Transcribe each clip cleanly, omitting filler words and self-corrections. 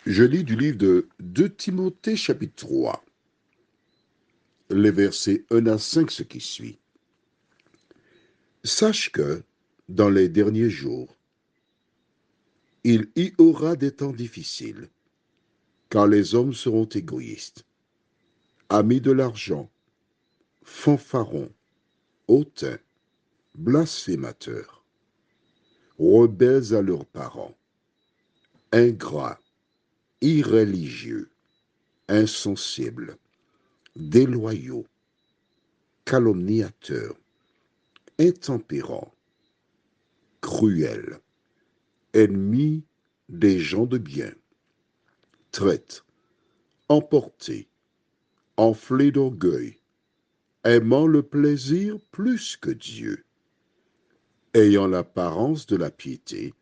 Je lis du livre de 2 Timothée chapitre 3, les versets 1 à 5, ce qui suit. Sache que, dans les derniers jours, il y aura des temps difficiles, car les hommes seront égoïstes, amis de l'argent, fanfarons, hautains, blasphémateurs, rebelles à leurs parents, ingrats, irréligieux, insensibles, déloyaux, calomniateurs, intempérants, cruels, ennemis des gens de bien, traîtres, emportés, enflés d'orgueil, aimant le plaisir plus que Dieu, ayant l'apparence de la piété,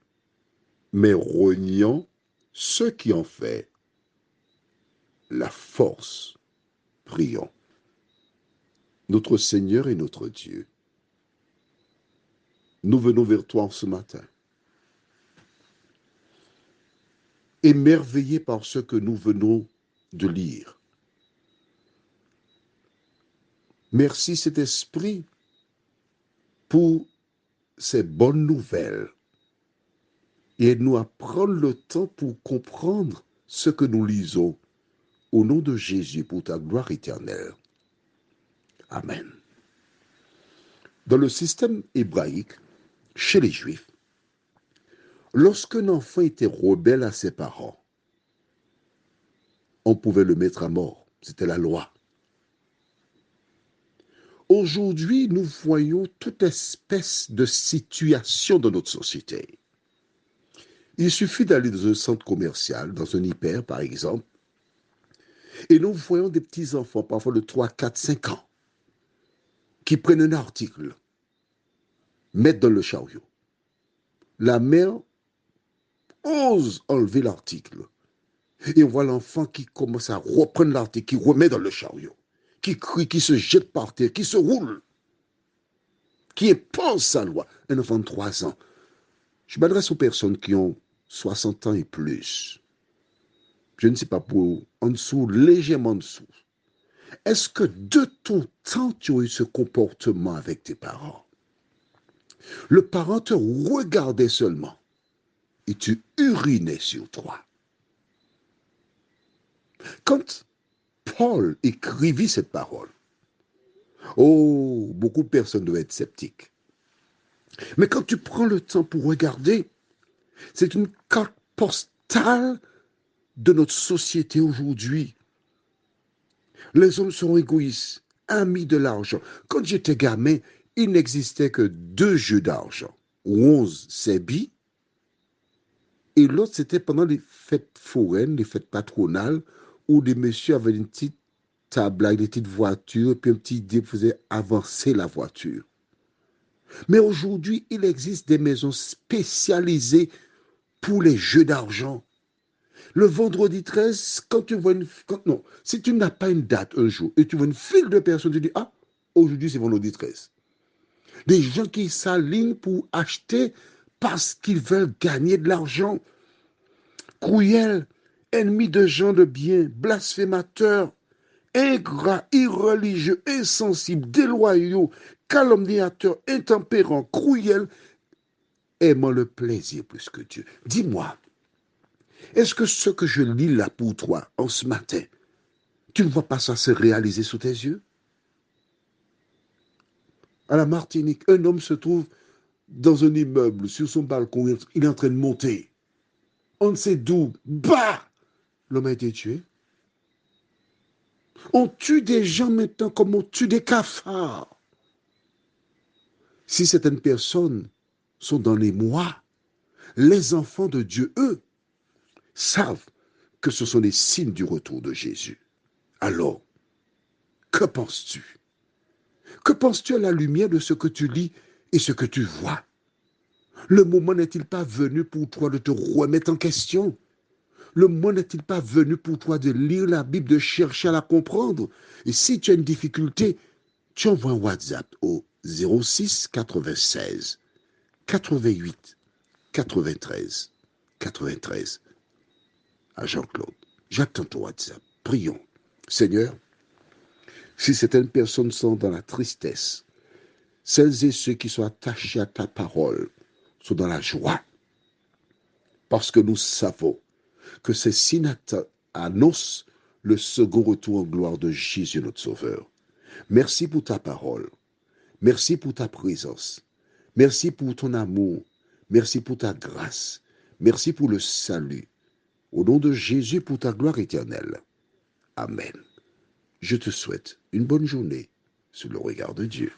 mais reniant ce qui en fait la force. Prions. Notre Seigneur et notre Dieu, nous venons vers toi en ce matin, émerveillés par ce que nous venons de lire. Merci, Saint-Esprit, pour ces bonnes nouvelles et aide-nous à prendre le temps pour comprendre ce que nous lisons. Au nom de Jésus, pour ta gloire éternelle. Amen. Dans le système hébraïque, chez les Juifs, lorsqu'un enfant était rebelle à ses parents, on pouvait le mettre à mort. C'était la loi. Aujourd'hui, nous voyons toute espèce de situation dans notre société. Il suffit d'aller dans un centre commercial, dans un hyper par exemple, et nous voyons des petits enfants, parfois de 3, 4, 5 ans, qui prennent un article, mettent dans le chariot. La mère ose enlever l'article. Et on voit l'enfant qui commence à reprendre l'article, qui remet dans le chariot, qui crie, qui se jette par terre, qui se roule, qui éponge sa loi. Un enfant de 3 ans. Je m'adresse aux personnes qui ont 60 ans et plus. Je ne sais pas, pour en dessous, légèrement en dessous. Est-ce que de ton temps, tu as eu ce comportement avec tes parents? Le parent te regardait seulement et tu urinais sur toi. Quand Paul écrivit cette parole, oh, beaucoup de personnes doivent être sceptiques. Mais quand tu prends le temps pour regarder, c'est une carte postale de notre société aujourd'hui. Les hommes sont égoïstes, amis de l'argent. Quand j'étais gamin, il n'existait que 2 jeux d'argent. 11 sébi, et l'autre c'était pendant les fêtes foraines, les fêtes patronales, où des messieurs avaient une petite table avec des petites voitures, et puis un petit dé faisait avancer la voiture. Mais aujourd'hui, il existe des maisons spécialisées pour les jeux d'argent. Le vendredi 13, quand tu vois non, si tu n'as pas une date un jour et tu vois une file de personnes, tu dis, ah, aujourd'hui c'est vendredi 13. Des gens qui s'alignent pour acheter parce qu'ils veulent gagner de l'argent. Cruels, ennemis de gens de bien, blasphémateurs, ingrats, irreligieux, insensibles, déloyaux, calomniateurs, intempérants, cruels, aimant le plaisir plus que Dieu. Dis-moi, est-ce que ce que je lis là pour toi en ce matin, tu ne vois pas ça se réaliser sous tes yeux? À la Martinique, un homme se trouve dans un immeuble, sur son balcon, il est en train de monter. On ne sait d'où. Bah! L'homme a été tué. On tue des gens maintenant comme on tue des cafards. Si certaines personnes sont dans les mois, les enfants de Dieu, eux, savent que ce sont les signes du retour de Jésus. Alors, que penses-tu? Que penses-tu à la lumière de ce que tu lis et ce que tu vois? Le moment n'est-il pas venu pour toi de te remettre en question? Le moment n'est-il pas venu pour toi de lire la Bible, de chercher à la comprendre? Et si tu as une difficulté, tu envoies un WhatsApp au 06 96 88 93 93. à Jean-Claude. J'attends ton WhatsApp. Prions. Seigneur, si certaines personnes sont dans la tristesse, celles et ceux qui sont attachés à ta parole sont dans la joie, parce que nous savons que ces signes annoncent le second retour en gloire de Jésus notre Sauveur. Merci pour ta parole. Merci pour ta présence. Merci pour ton amour. Merci pour ta grâce. Merci pour le salut. Au nom de Jésus, pour ta gloire éternelle. Amen. Je te souhaite une bonne journée sous le regard de Dieu.